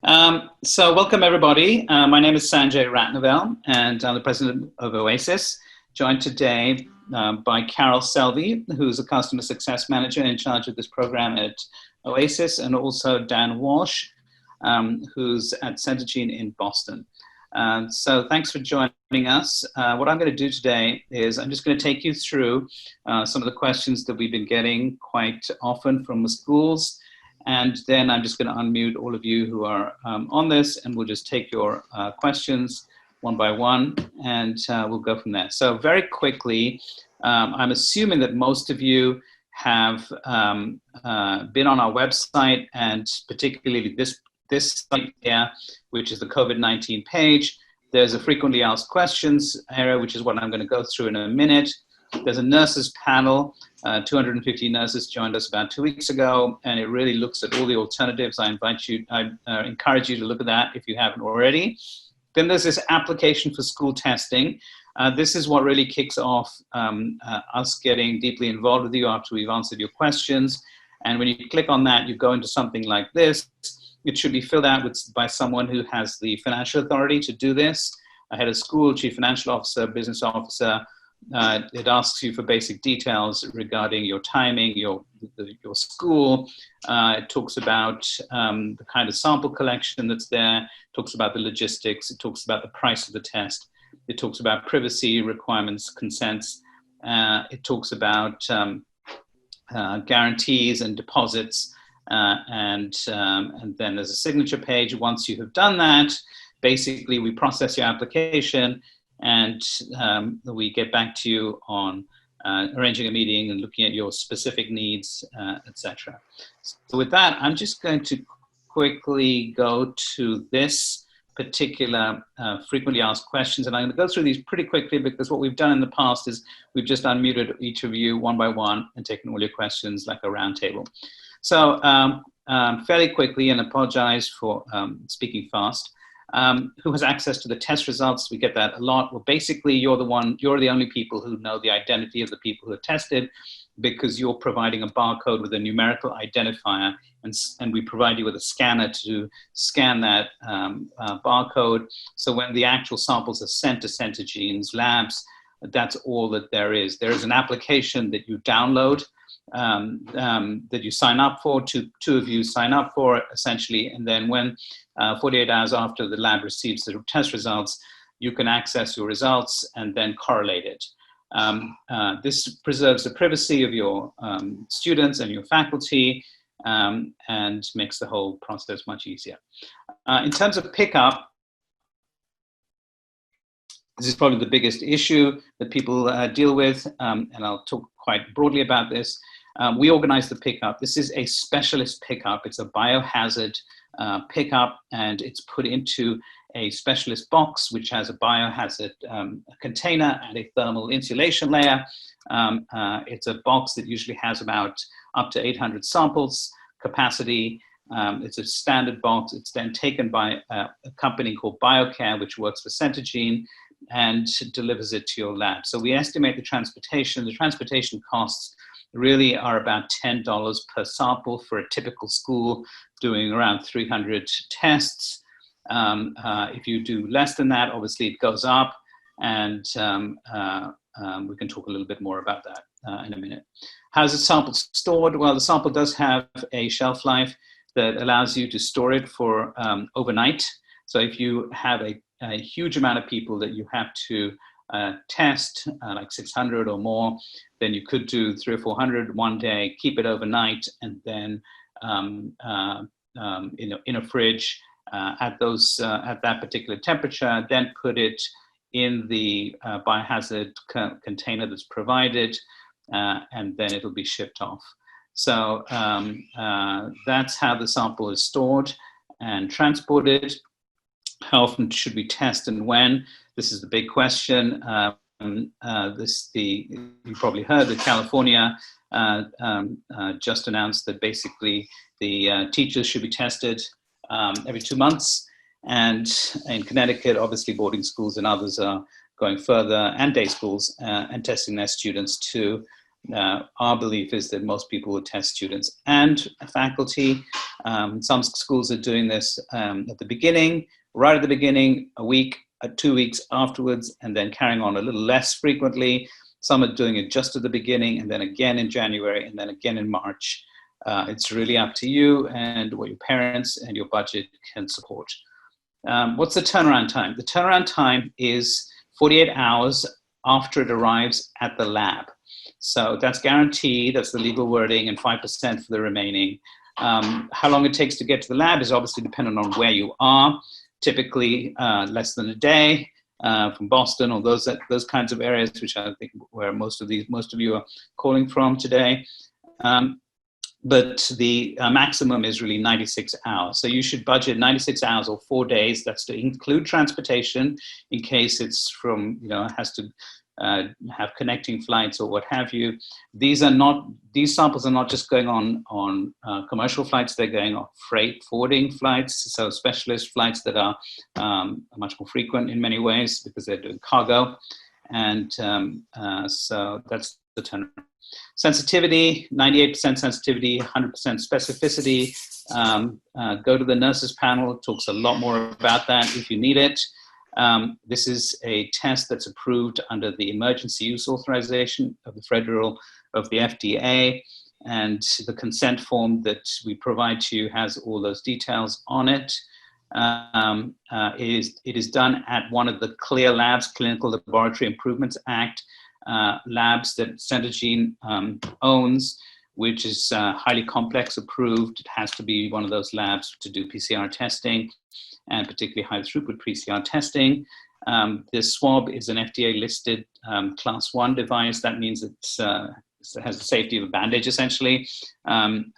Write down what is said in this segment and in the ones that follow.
So welcome everybody. My name is Sanjay Ratnavel and I'm the president of OESIS, joined today by Carol Selvey, who's a customer success manager in charge of this program at OESIS, and also Dan Walsh, who's at Centogene in Boston. So thanks for joining us. What I'm going to do today is I'm just going to take you through some of the questions that we've been getting quite often from the schools. And then I'm just going to unmute all of you who are on this, and we'll just take your questions one by one, and we'll go from there. So very quickly, I'm assuming that most of you have been on our website, and particularly this site here, which is the COVID-19 page. There's a frequently asked questions area, which is what I'm going to go through in a minute. There's a nurses panel. 250 nurses joined us about 2 weeks ago, and it really looks at all the alternatives. I encourage you to look at that if you haven't already. Then there's this application for school testing. This is what really kicks off us getting deeply involved with you after we've answered your questions. And when you click on that, you go into something like this. It should be filled out by someone who has the financial authority to do this. A head of school, chief financial officer, business officer. It asks you for basic details regarding your timing, your school. It talks about the kind of sample collection that's there. It talks about the logistics. It talks about the price of the test. It talks about privacy requirements, consents. It talks about guarantees and deposits. And then there's a signature page. Once you have done that, basically we process your application, and we get back to you on arranging a meeting and looking at your specific needs, etc. So with that, I'm just going to quickly go to this particular frequently asked questions, and I'm going to go through these pretty quickly because what we've done in the past is we've just unmuted each of you one by one and taken all your questions like a round table. So fairly quickly, and apologize for speaking fast. Who has access to the test results? We get that a lot. Well, basically, you're the only people who know the identity of the people who are tested, because you're providing a barcode with a numerical identifier, and we provide you with a scanner to scan that barcode. So when the actual samples are sent to Centogene's labs, that's all that there is. There is an application that you download, that you sign up for, two of you sign up for essentially, and then when 48 hours after the lab receives the test results, you can access your results and then correlate it. This preserves the privacy of your students and your faculty, and makes the whole process much easier. In terms of pickup, this is probably the biggest issue that people deal with, and I'll talk quite broadly about this. We organize the pickup. This is a specialist pickup. It's a biohazard pickup, and it's put into a specialist box which has a biohazard container and a thermal insulation layer. It's a box that usually has about up to 800 samples capacity. It's a standard box. It's then taken by a company called BioCare, which works for Centogene, and delivers it to your lab. So we estimate the transportation. The transportation costs really are about $10 per sample for a typical school doing around 300 tests. If you do less than that, obviously it goes up, and we can talk a little bit more about that in a minute. How's the sample stored? Well, the sample does have a shelf life that allows you to store it for overnight. So if you have a huge amount of people that you have to test, like 600 or more, then you could do 300 or 400 one day, keep it overnight, and then in a fridge at that particular temperature, then put it in the biohazard container that's provided, and then it'll be shipped off. So that's how the sample is stored and transported. How often should we test and when? This is the big question. You probably heard that California just announced that basically the teachers should be tested every 2 months. And in Connecticut, obviously boarding schools and others are going further, and day schools, and testing their students too. our belief is that most people will test students and faculty. Some schools are doing this at the beginning, right at the beginning, a week, 2 weeks afterwards, and then carrying on a little less frequently. Some are doing it just at the beginning, and then again in January, and then again in March. It's really up to you and what your parents and your budget can support. What's the turnaround time? The turnaround time is 48 hours after it arrives at the lab. So that's guaranteed, that's the legal wording, and 5% for the remaining. How long it takes to get to the lab is obviously dependent on where you are. Typically less than a day from Boston or those kinds of areas, which I think where most of you are calling from today. But the maximum is really 96 hours. So you should budget 96 hours or 4 days. That's to include transportation in case it's from, has to have connecting flights or what have you. These samples are not just going on commercial flights, they're going on freight forwarding flights, so specialist flights that are much more frequent in many ways because they're doing cargo. And so that's the turnaround. Sensitivity, 98% sensitivity, 100% specificity. Go to the nurses panel, it talks a lot more about that if you need it. This is a test that's approved under the emergency use authorization of the FDA, and the consent form that we provide to you has all those details on it. It is done at one of the CLIA labs, Clinical Laboratory Improvements Act labs that Centogene owns, which is highly complex approved. It has to be one of those labs to do PCR testing, and particularly high throughput PCR testing. This swab is an FDA listed class 1 device. That means it has the safety of a bandage essentially. In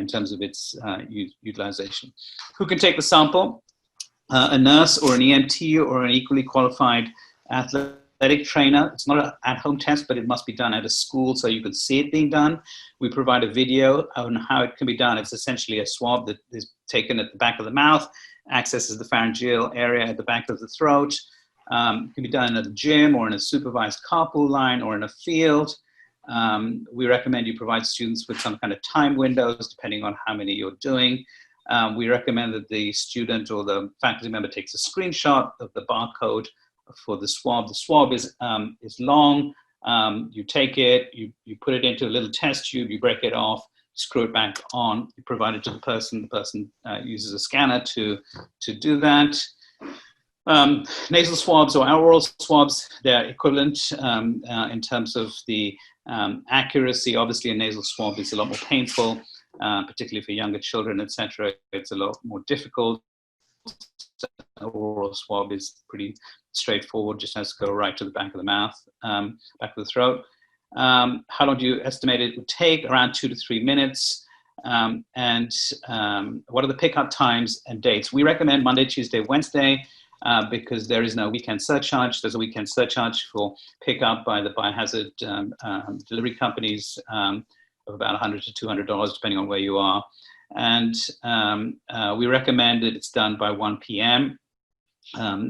terms of its utilization. Who can take the sample? A nurse or an EMT or an equally qualified athletic trainer. It's not an at-home test, but it must be done at a school so you can see it being done. We provide a video on how it can be done. It's essentially a swab that is taken at the back of the mouth, accesses the pharyngeal area at the back of the throat. It can be done at a gym or in a supervised carpool line or in a field. We recommend you provide students with some kind of time windows depending on how many you're doing. We recommend that the student or the faculty member takes a screenshot of the barcode for the swab. The swab is long. You take it, you put it into a little test tube, you break it off, screw it back on, you provide it to the person. The person uses a scanner to do that. Nasal swabs or oral swabs, they're equivalent in terms of the accuracy. Obviously, a nasal swab is a lot more painful, particularly for younger children, etc. It's a lot more difficult. Oral swab is pretty straightforward, just has to go right to the back of the mouth, back of the throat. How long do you estimate it would take? Around 2 to 3 minutes. What are the pickup times and dates? We recommend Monday, Tuesday, Wednesday, because there is no weekend surcharge. There's a weekend surcharge for pickup by the biohazard delivery companies of about $100 to $200, depending on where you are. And we recommend that it's done by 1 p.m.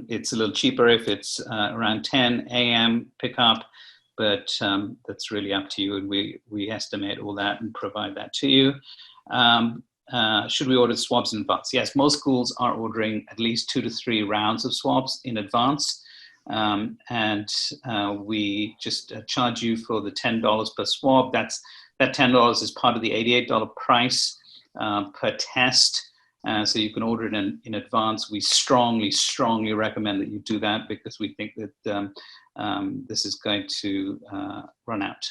It's a little cheaper if it's around 10 a.m. pickup, but that's really up to you. And we estimate all that and provide that to you. Should we order swabs in advance? Yes, most schools are ordering at least 2 to 3 rounds of swabs in advance. We just charge you for the $10 per swab. That $10 is part of the $88 price per test. So you can order it in advance. We strongly, strongly recommend that you do that because we think that this is going to run out.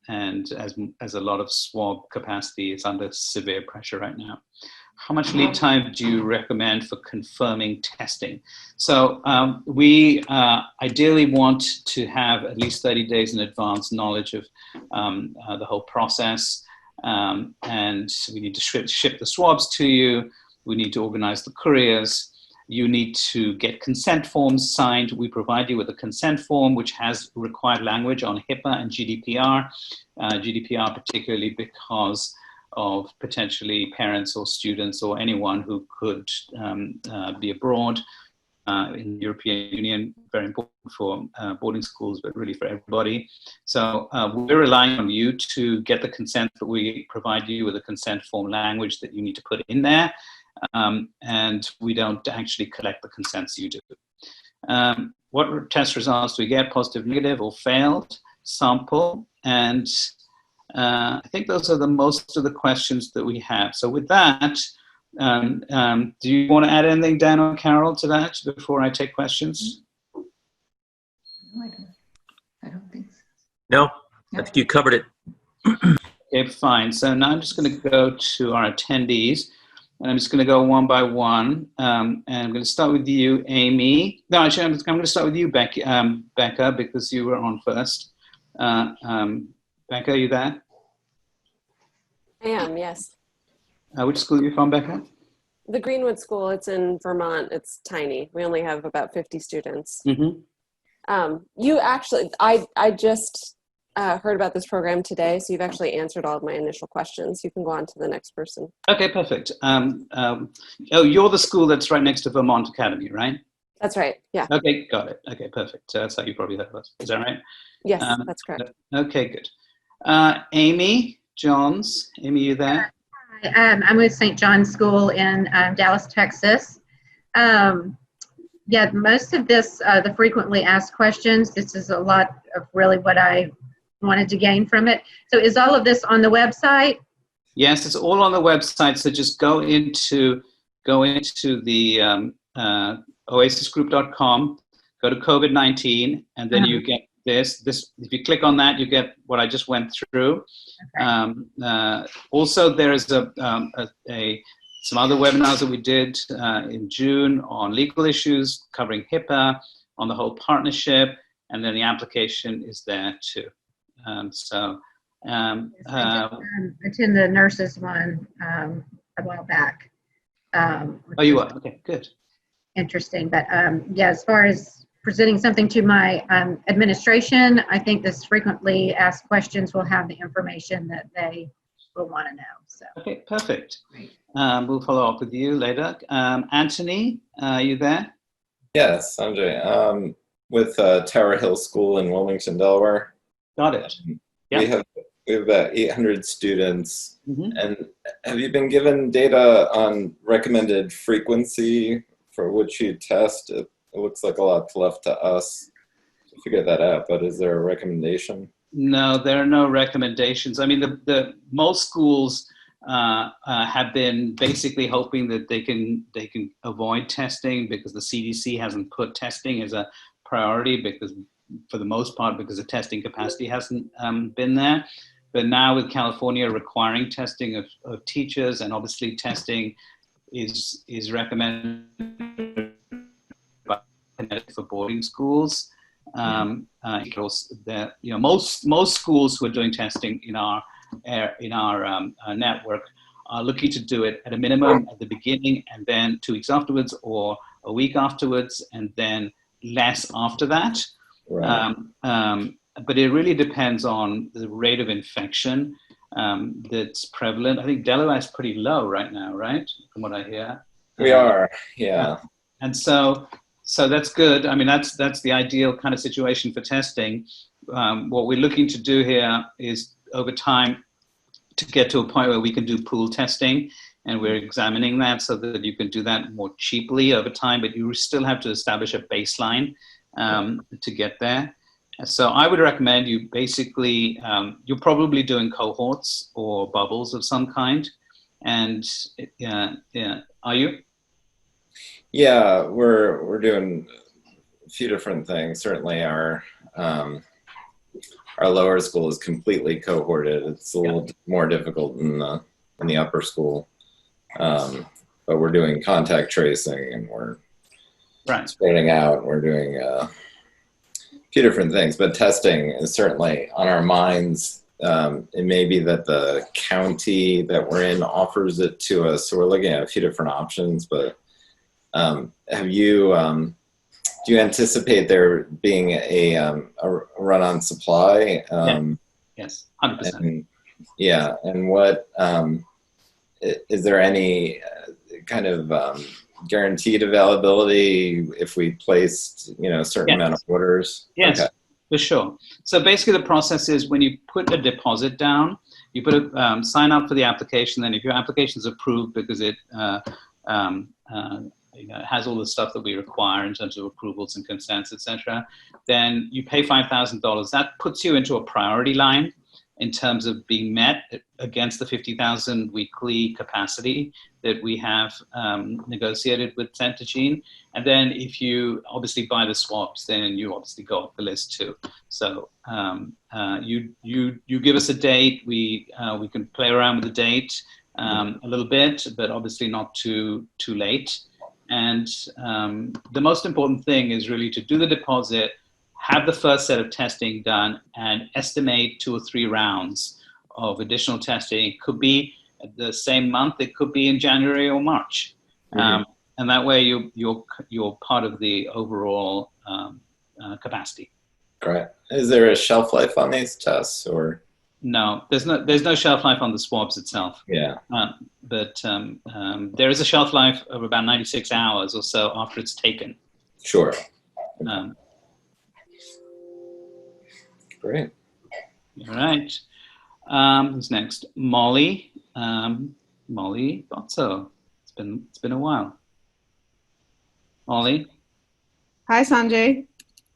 And as a lot of swab capacity is under severe pressure right now. How much lead time do you recommend for confirming testing? So we ideally want to have at least 30 days in advance knowledge of the whole process. And we need to ship the swabs to you. We need to organize the couriers. You need to get consent forms signed. We provide you with a consent form which has required language on HIPAA and GDPR. GDPR particularly because of potentially parents or students or anyone who could be abroad. in the European Union, very important for boarding schools, but really for everybody. So we're relying on you to get the consent, but we provide you with a consent form language that you need to put in there. And we don't actually collect the consents, you do. What test results do we get? Positive, negative, or failed, sample, and I think those are most of the questions that we have. So with that, do you want to add anything, Dan or Carol, to that before I take questions? No, I don't think so. No, I think you covered it. Okay, fine. So now I'm just going to go to our attendees, and I'm just going to go one by one. And I'm going to start with you, Amy. No, actually, I'm going to start with you, Becca, because you were on first. Becca, are you there? I am, yes. Which school are you from, Becca? The Greenwood School, it's in Vermont. It's tiny. We only have about 50 students. Mm-hmm. You actually, I just heard about this program today, so you've actually answered all of my initial questions. You can go on to the next person. Okay, perfect. Oh, you're the school that's right next to Vermont Academy, right? That's right, yeah. Okay, got it. Okay, perfect. So that's how you probably heard of us. Is that right? Yes, that's correct. Okay, good. Amy Johns. Amy, you there? I'm with St. John's School in Dallas, Texas. Yeah, most of this, the frequently asked questions, this is a lot of really what I wanted to gain from it. So is all of this on the website? Yes, it's all on the website. So just go into the oasisgroup.com, go to COVID-19, and then you get this. If you click on that, you get what I just went through. Okay. Also, there is some other webinars that we did in June on legal issues, covering HIPAA, on the whole partnership, and then the application is there too. I attend the nurses one a while back. Oh, you are? Okay, good. Interesting, but yeah, as far as presenting something to my administration, I think this frequently asked questions will have the information that they will want to know. So. Okay, perfect. We'll follow up with you later. Anthony, are you there? Yes, Sanjay. With Tower Hill School in Wilmington, Delaware. Got it. Yep. We have about 800 students. Mm-hmm. And have you been given data on recommended frequency for which you test? It looks like a lot's left to us to figure that out, but is there a recommendation? No, there are no recommendations. I mean, the most schools have been basically hoping that they can avoid testing because the CDC hasn't put testing as a priority because, for the most part, because the testing capacity hasn't been there. But now with California requiring testing of teachers, and obviously testing is recommended for boarding schools. Most schools who are doing testing in our network are looking to do it at a minimum at the beginning, and then 2 weeks afterwards, or a week afterwards, and then less after that. Right. But it really depends on the rate of infection that's prevalent. I think Delaware is pretty low right now, right? From what I hear. We are, yeah. And so that's good. I mean, that's the ideal kind of situation for testing. What we're looking to do here is, over time, to get to a point where we can do pool testing, and we're examining that so that you can do that more cheaply over time, but you still have to establish a baseline to get there. So I would recommend you basically, you're probably doing cohorts or bubbles of some kind. And are you? Yeah, we're doing a few different things. Certainly our lower school is completely cohorted. It's a little more difficult in the upper school. But we're doing contact tracing, and we're spreading out. We're doing a few different things, but testing is certainly on our minds. It may be that the county that we're in offers it to us, so we're looking at a few different options. But do you anticipate there being a run on supply? Yes, 100%. And what is there any kind of guaranteed availability if we placed, a certain amount of orders? Yes, Okay. for sure. So basically the process is when you put a deposit down, you put a sign up for the application. Then if your application is approved because it has all the stuff that we require in terms of approvals and consents, etc., then you pay $5,000. That puts you into a priority line in terms of being met against the 50,000 weekly capacity that we have negotiated with Centogene. And then if you obviously buy the swabs, then you obviously go off the list too. So you give us a date, we can play around with the date a little bit, but obviously not too late. And the most important thing is really to do the deposit, have the first set of testing done, and estimate 2 or 3 rounds of additional testing. It could be the same month, it could be in January or March. And that way you're part of the overall capacity. Great. Is there a shelf life on these tests, or? No, there's no shelf life on the swabs itself. Yeah. But there is a shelf life of about 96 hours or so after it's taken. Sure. Great. All right. Who's next? Molly. Molly Botso. It's been a while. Molly, Hi, Sanjay.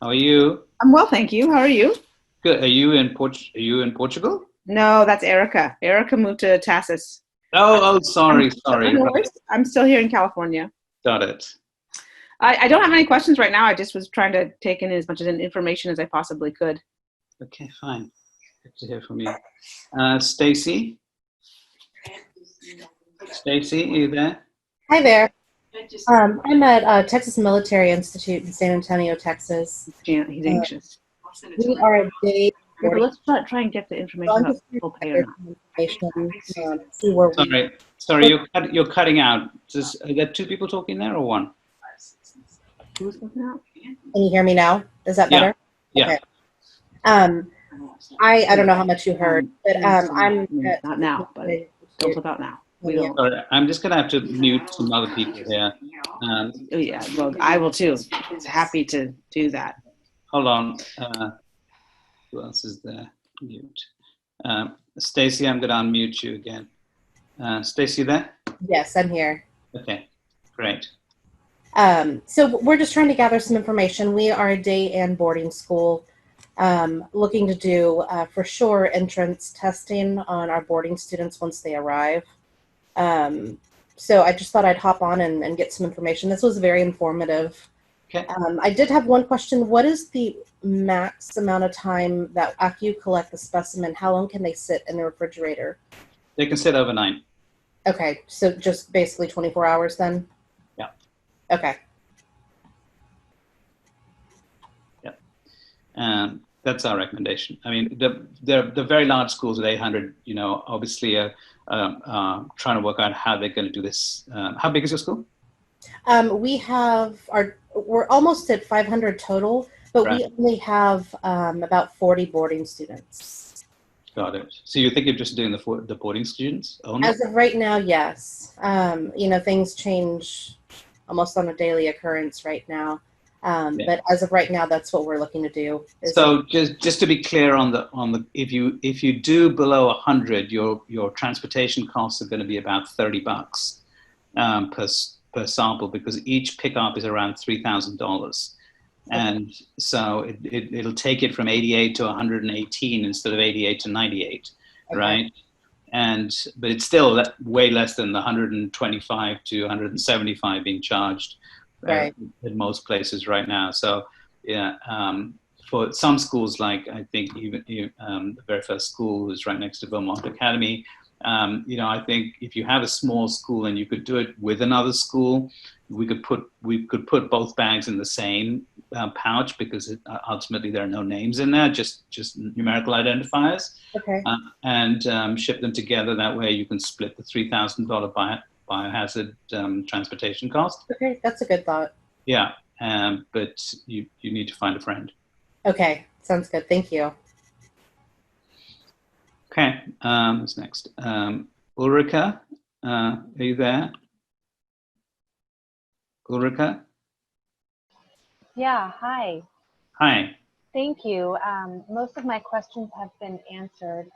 how are you? I'm well, thank you. How are you? Good. Are you in Portugal? No, that's Erica. Erica moved to Tassis. Oh, sorry. No worries. I'm still here in California. Got it. I don't have any questions right now. I just was trying to take in as much information as I possibly could. Okay, fine. Good to hear from you. Stacy? Stacy, are you there? Hi there. I'm at Texas Military Institute in San Antonio, Texas. He's anxious. We are a day. Let's try and get the information about full pay or not. See where we Sorry, you're cutting out. Are there 2 people talking there or 1? Who's looking out? Can you hear me now? Is that better? Yeah. Okay. I don't know how much you heard, but I'm not now, but don't flip out now. We don't. Sorry, I'm just gonna have to mute some other people here. Oh yeah, well, I will too. Happy to do that. Hold on. Who else is there? Mute. Stacy, I'm gonna unmute you again. Stacy, there? Yes, I'm here. Okay, great. So we're just trying to gather some information. We are a day and boarding school, looking to do for sure entrance testing on our boarding students once they arrive. So I just thought I'd hop on and get some information. This was very informative. Okay. I did have one question. What is the max amount of time that after you collect the specimen, how long can they sit in the refrigerator? They can sit overnight. Okay, so just basically 24 hours then? Yeah. Okay. Yeah. That's our recommendation. I mean, the very large schools with 800, obviously are trying to work out how they're going to do this. How big is your school? We're almost at 500 total, but Right. we only have about 40 boarding students. Got it. So you think you're just doing the boarding students only? As of right now, yes. Things change almost on a daily occurrence right now. But as of right now, that's what we're looking to do. So just to be clear on the if you do below 100, your transportation costs are going to be about $30 per sample, because each pickup is around $3,000, and so it'll take it from 88 to 118 instead of 88 to 98, okay. Right? But it's still way less than the 125 to 175 being charged. Right. In most places right now. So yeah, for some schools, like I think even the very first school is right next to Vermont Academy. I think if you have a small school and you could do it with another school, we could put both bags in the same pouch, because ultimately there are no names in there, just numerical identifiers. Okay. And ship them together. That way you can split the $3,000 biohazard transportation cost. Okay, that's a good thought. Yeah, but you need to find a friend. Okay, sounds good. Thank you. Okay, what's next? Ulrika, are you there? Ulrika? Yeah, hi. Hi. Thank you. Most of my questions have been answered.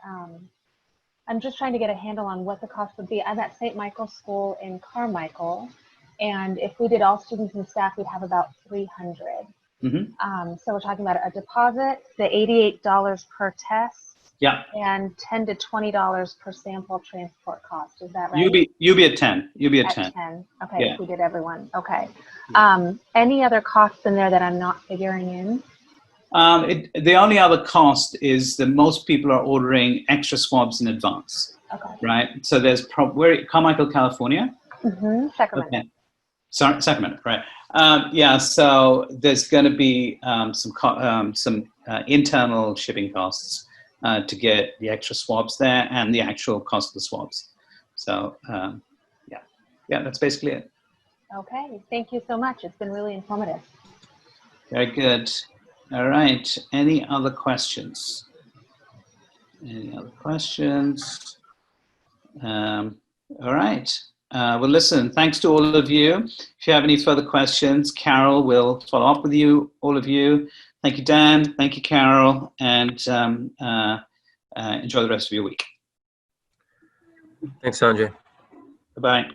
I'm just trying to get a handle on what the cost would be. I'm at St. Michael's School in Carmichael, and if we did all students and staff, we'd have about 300. So we're talking about a deposit, the $88 per test, Yeah. and $10 to $20 per sample transport cost. Is that right? You be at 10. You be at 10. 10. Okay, Yeah. if we did everyone. Okay. Any other costs in there that I'm not figuring in? The only other cost is that most people are ordering extra swabs in advance. Okay. Right? So there's where Carmichael, California? Sacramento. Okay. Sorry, Sacramento, right. Yeah, so there's going to be some internal shipping costs to get the extra swabs there and the actual cost of the swabs. So, yeah, that's basically it. Okay, thank you so much. It's been really informative. Very good. All right, any other questions? Any other questions? All right. Well, listen, thanks to all of you. If you have any further questions, Carol will follow up with you, all of you. Thank you, Dan. Thank you, Carol. And enjoy the rest of your week. Thanks, Sanjay. Bye-bye.